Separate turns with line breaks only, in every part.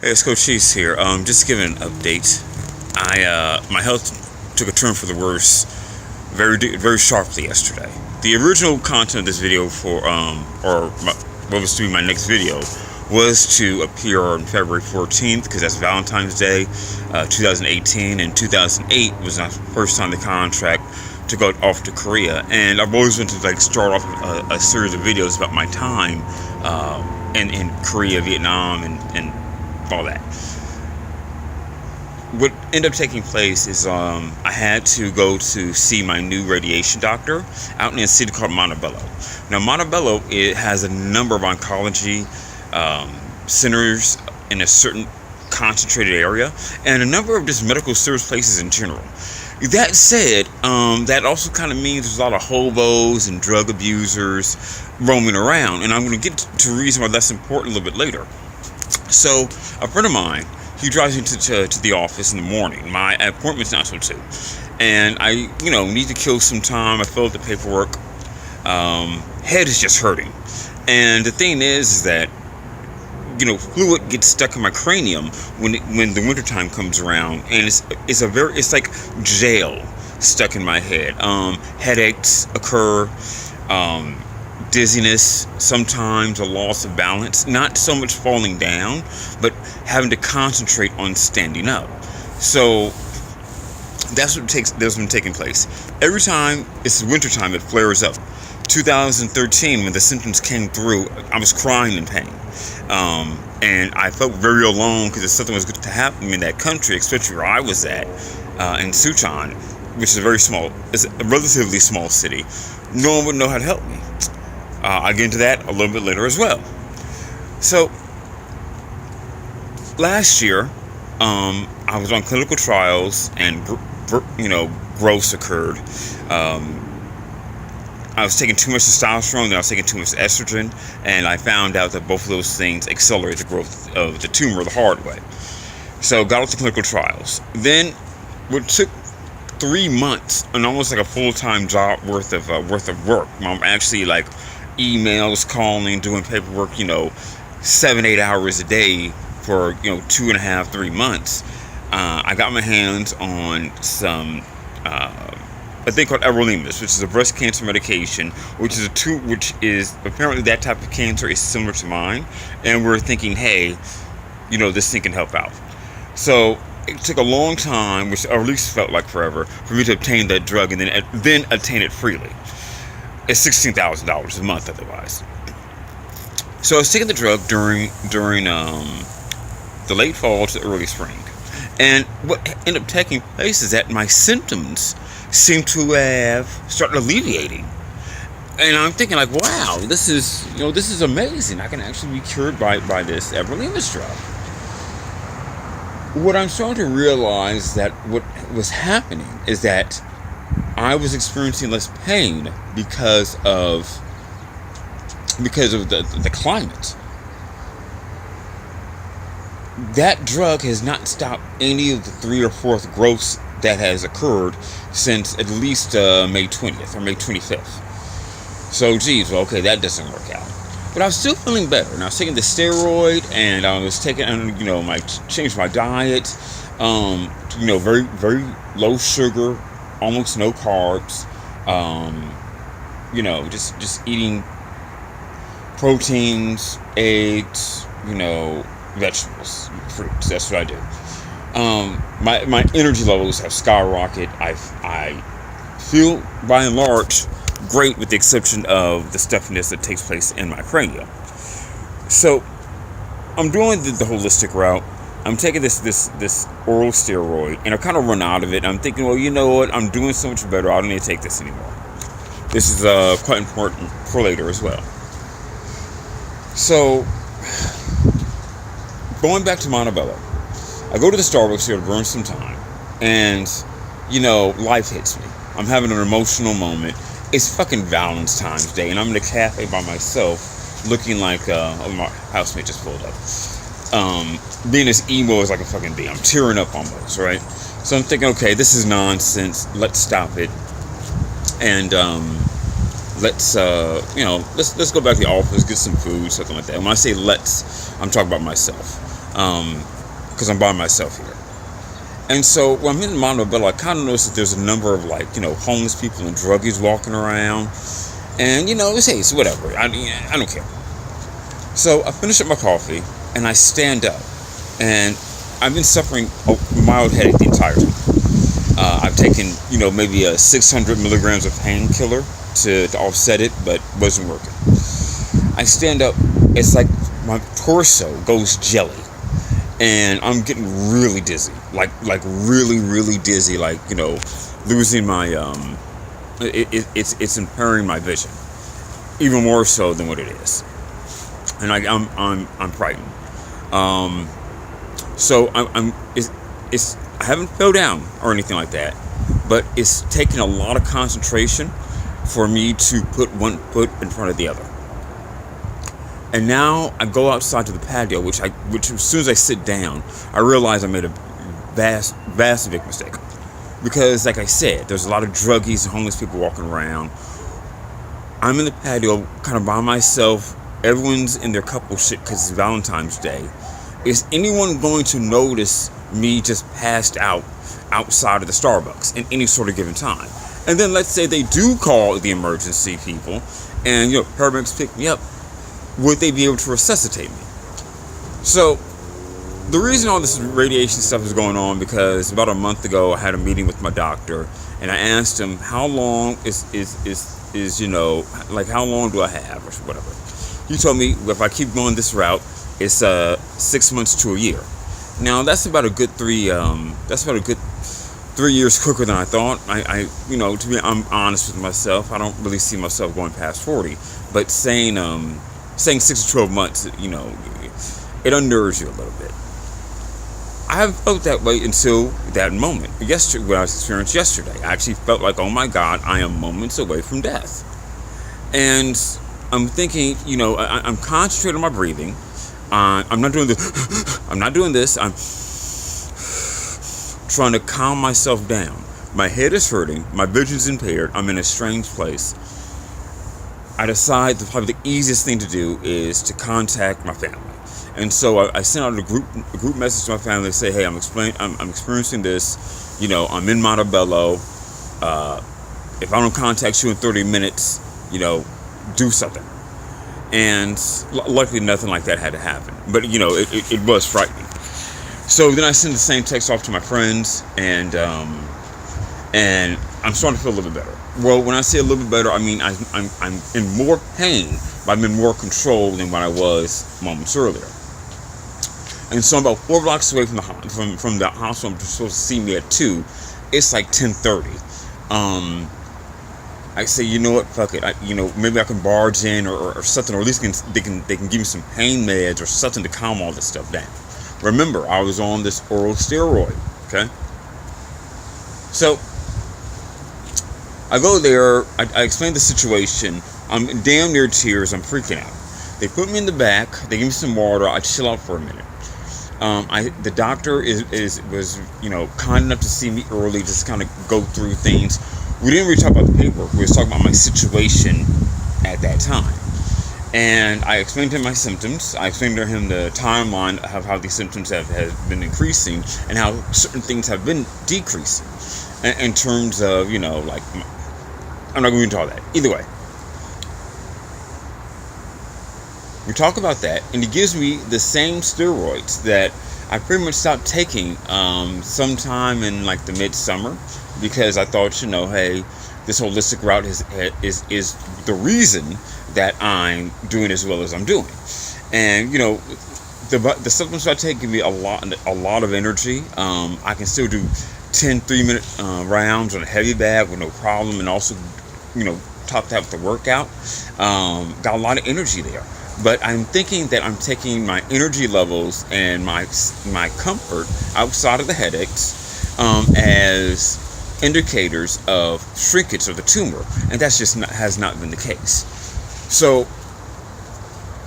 Hey, it's Cochise here. Just giving an update. My health took a turn for the worse, very sharply yesterday. The original content of this video what was to be my next video, was to appear on February 14th because that's Valentine's Day, 2018, and 2008 was my first time the contract to go off to Korea, and I've always wanted to start off a series of videos about my time in Korea, Vietnam, and all that. What ended up taking place is I had to go to see my new radiation doctor out in a city called Montebello. Now, Montebello, it has a number of oncology centers in a certain concentrated area, and a number of just medical service places in general. That said, that also kind of means there's a lot of hobos and drug abusers roaming around, and I'm going to get to the reason why that's important a little bit later. So, a friend of mine, he drives me to the office in the morning. My appointment's not till 2. And I, need to kill some time. I fill out the paperwork. Head is just hurting. And the thing is that, fluid gets stuck in my cranium when the wintertime comes around. And it's like gel stuck in my head. Headaches occur. Dizziness, sometimes a loss of balance, not so much falling down, but having to concentrate on standing up. So that's been taking place. Every time it's wintertime, it flares up. 2013, when the symptoms came through, I was crying in pain. And I felt very alone because if something was going to happen in that country, especially where I was at, in Suchon, which is a relatively small city, no one would know how to help me. I'll get into that a little bit later as well. So, last year, I was on clinical trials and, growths occurred. I was taking too much testosterone, then I was taking too much estrogen, and I found out that both of those things accelerate the growth of the tumor the hard way. So, got off the clinical trials. Then, what took 3 months and almost like a full-time job worth of work. I'm actually emails, calling, doing paperwork, 7-8 hours a day for 2.5, 3 months. I got my hands on some a thing called everolimus, which is a breast cancer medication, which is apparently that type of cancer is similar to mine, and we're thinking, hey, this thing can help out. So it took a long time, which at least felt like forever, for me to obtain that drug and then attain it freely. It's $16,000 a month otherwise. So I was taking the drug during the late fall to the early spring. And what ended up taking place is that my symptoms seem to have started alleviating. And I'm thinking wow, this is amazing. I can actually be cured by this everolimus drug. What I'm starting to realize that what was happening is that I was experiencing less pain because of the climate. That drug has not stopped any of the 3 or 4th growths that has occurred since at least May 20th or May 25th. So, that doesn't work out. But I was still feeling better, and I was taking the steroid, and I was taking, changed my diet, very, very low sugar, almost no carbs, just eating proteins, eggs, vegetables, fruits. That's what I do. My energy levels have skyrocketed. I feel, by and large, great with the exception of the stuffiness that takes place in my cranium. So, I'm doing the holistic route. I'm taking this oral steroid, and I kind of run out of it. I'm thinking, well, you know what? I'm doing so much better. I don't need to take this anymore. This is quite important for later as well. So, going back to Montebello, I go to the Starbucks here to burn some time, and life hits me. I'm having an emotional moment. It's fucking Valentine's Day, and I'm in a cafe by myself, looking like my housemate just pulled up. Being as emo as I can fucking be. I'm tearing up almost, right? So I'm thinking, okay, this is nonsense. Let's stop it. And let's go back to the office, get some food, something like that. When I say let's, I'm talking about myself. because I'm by myself here. And so when I'm in Montebello, I kind of noticed that there's a number of homeless people and druggies walking around. And it's whatever. I don't care. So I finish up my coffee and I stand up. And I've been suffering a mild headache the entire time. I've taken, maybe a 600 milligrams of painkiller to offset it, but wasn't working. I stand up. It's like my torso goes jelly. And I'm getting really dizzy, like really, really dizzy, losing my, it's impairing my vision, even more so than what it is, and I'm frightened. So I haven't fell down or anything like that, but it's taken a lot of concentration for me to put one foot in front of the other. And now I go outside to the patio, which as soon as I sit down, I realize I made a vast big mistake. Because, like I said, there's a lot of druggies and homeless people walking around. I'm in the patio, kind of by myself. Everyone's in their couple shit because it's Valentine's Day. Is anyone going to notice me just passed out outside of the Starbucks in any sort of given time? And then let's say they do call the emergency people, and paramedics pick me up. Would they be able to resuscitate me? So the reason all this radiation stuff is going on, because about a month ago I had a meeting with my doctor, and I asked him how long is how long do I have or whatever. He told me if I keep going this route, it's 6 months to a year. Now that's about a good 3 years quicker than I thought. To be honest with myself, I don't really see myself going past 40, but saying 6 to 12 months, it unnerves you a little bit. I haven't felt that way until that moment. Yesterday, what I experienced yesterday, I actually felt like, oh my God, I am moments away from death. And I'm thinking, I'm concentrating on my breathing. I'm not doing this. I'm trying to calm myself down. My head is hurting. My vision's impaired. I'm in a strange place. I decide that probably the easiest thing to do is to contact my family. And so I sent out a group message to my family to say, hey, I'm experiencing this. I'm in Montebello. If I don't contact you in 30 minutes, do something. And luckily nothing like that had to happen. But, it was frightening. So then I sent the same text off to my friends, and I'm starting to feel a little bit better. Well, when I say a little bit better, I mean I'm in more pain, but I'm in more control than what I was moments earlier. And so I'm about 4 blocks away from the hospital. I'm supposed to see me at 2. It's like 10:30. I say, you know what, fuck it. Maybe I can barge in or something, or at least they can give me some pain meds or something to calm all this stuff down. Remember, I was on this oral steroid. Okay, so I go there. I explain the situation. I'm damn near tears. I'm freaking out. They put me in the back. They give me some water. I chill out for a minute. The doctor was kind enough to see me early, just kind of go through things. We didn't really talk about the paperwork. We were talking about my situation at that time. And I explained to him my symptoms. I explained to him the timeline of how these symptoms have been increasing and how certain things have been decreasing in terms of, I'm not going into all that. Either way, we talk about that, and he gives me the same steroids that I pretty much stopped taking sometime in like the midsummer, because I thought, hey, this holistic route is the reason that I'm doing as well as I'm doing. And the supplements I take give me a lot of energy. I can still do 10 3-minute rounds on a heavy bag with no problem, and also top that with the workout. Got a lot of energy there. But I'm thinking that I'm taking my energy levels and my comfort outside of the headaches as indicators of shrinkage of the tumor, and that's just has not been the case. So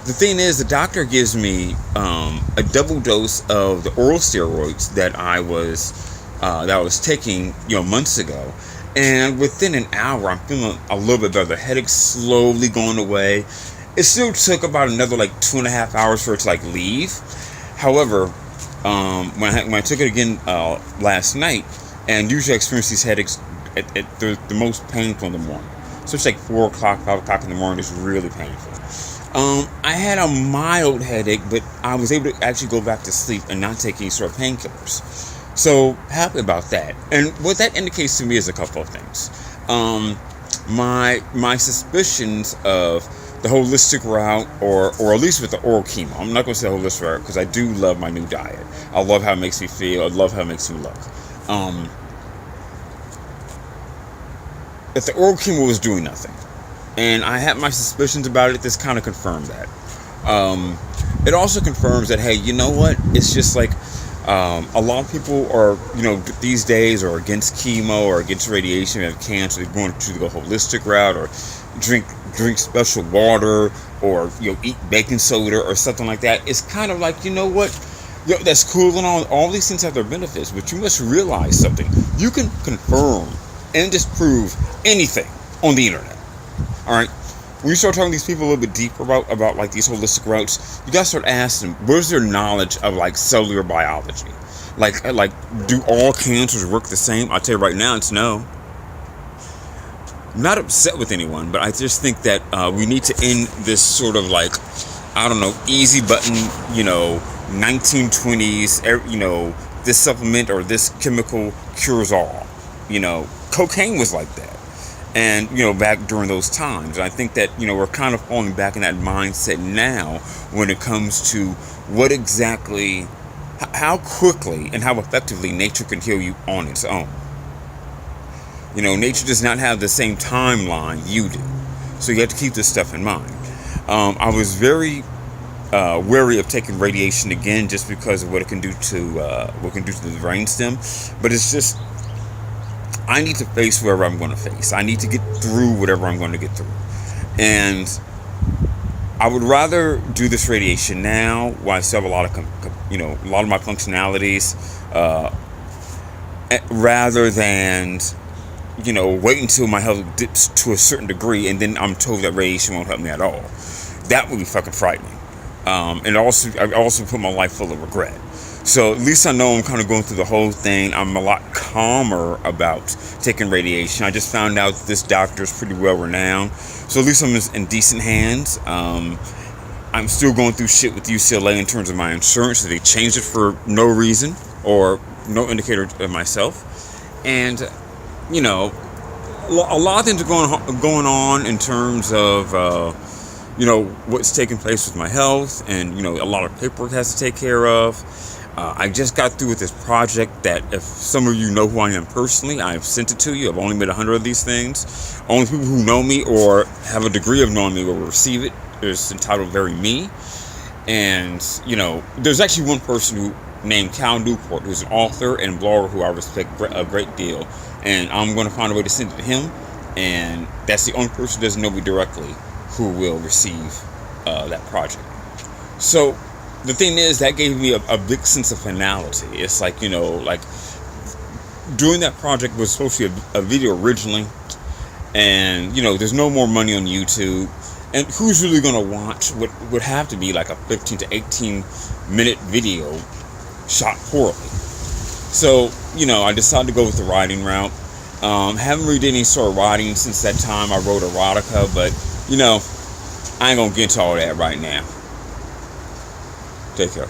the thing is, the doctor gives me a double dose of the oral steroids that I was taking months ago, and within an hour I'm feeling a little bit better. The headache's slowly going away. It still took about another 2.5 hours for it to leave. However, when I took it again last night, and usually I experience these headaches at the most painful in the morning. So it's like 4 o'clock, 5 o'clock in the morning. It's really painful. I had a mild headache, but I was able to actually go back to sleep and not take any sort of painkillers. So happy about that. And what that indicates to me is a couple of things. My suspicions of the holistic route, or at least with the oral chemo. I'm not going to say holistic route because I do love my new diet. I love how it makes me feel. I love how it makes me look. If the oral chemo was doing nothing, and I had my suspicions about it, this kind of confirmed that. It also confirms that, hey, you know what? It's just like a lot of people are, these days are against chemo or against radiation. They have cancer. They're going to the holistic route, or drink special water, or eat baking soda or something like that. It's kind of like, you know what? That's cool and all these things have their benefits, but you must realize something. You can confirm and disprove anything on the internet. All right. When you start talking to these people a little bit deeper about like these holistic routes, you gotta start asking them, where's their knowledge of like cellular biology? Like do all cancers work the same? I'll tell you right now, it's no. I'm not upset with anyone, but I just think that we need to end this sort of like, I don't know, easy button, 1920s, this supplement or this chemical cures all. Cocaine was like that. And, back during those times. And I think that, we're kind of falling back in that mindset now when it comes to what exactly, how quickly and how effectively nature can heal you on its own. Nature does not have the same timeline you do. So you have to keep this stuff in mind. I was very wary of taking radiation again just because of what it can do to the brainstem. But it's just, I need to face whatever I'm going to face. I need to get through whatever I'm going to get through. And I would rather do this radiation now while I still have a lot of my functionalities, rather than, wait until my health dips to a certain degree and then I'm told that radiation won't help me at all. That would be fucking frightening. And I also put my life full of regret. So at least I know I'm kind of going through the whole thing. I'm a lot calmer about taking radiation. I just found out that this doctor is pretty well renowned. So at least I'm in decent hands. I'm still going through shit with UCLA in terms of my insurance. So they changed it for no reason or no indicator of myself. And, a lot of things are going on in terms of, what's taking place with my health. And, a lot of paperwork has to take care of. I just got through with this project that, if some of you know who I am personally, I've sent it to you. I've only made 100 of these things. Only people who know me or have a degree of knowing me will receive it. It's entitled Very Me. And, there's actually one person named Cal Newport, who's an author and blogger who I respect a great deal. And I'm going to find a way to send it to him. And that's the only person who doesn't know me directly who will receive that project. So the thing is, that gave me a big sense of finality. It's like, doing that project was supposed to be a video originally. And, there's no more money on YouTube. And who's really going to watch what would have to be like a 15 to 18 minute video shot poorly? So, I decided to go with the writing route. Haven't really did any sort of writing since that time I wrote erotica. But, I ain't going to get into all that right now. Take care.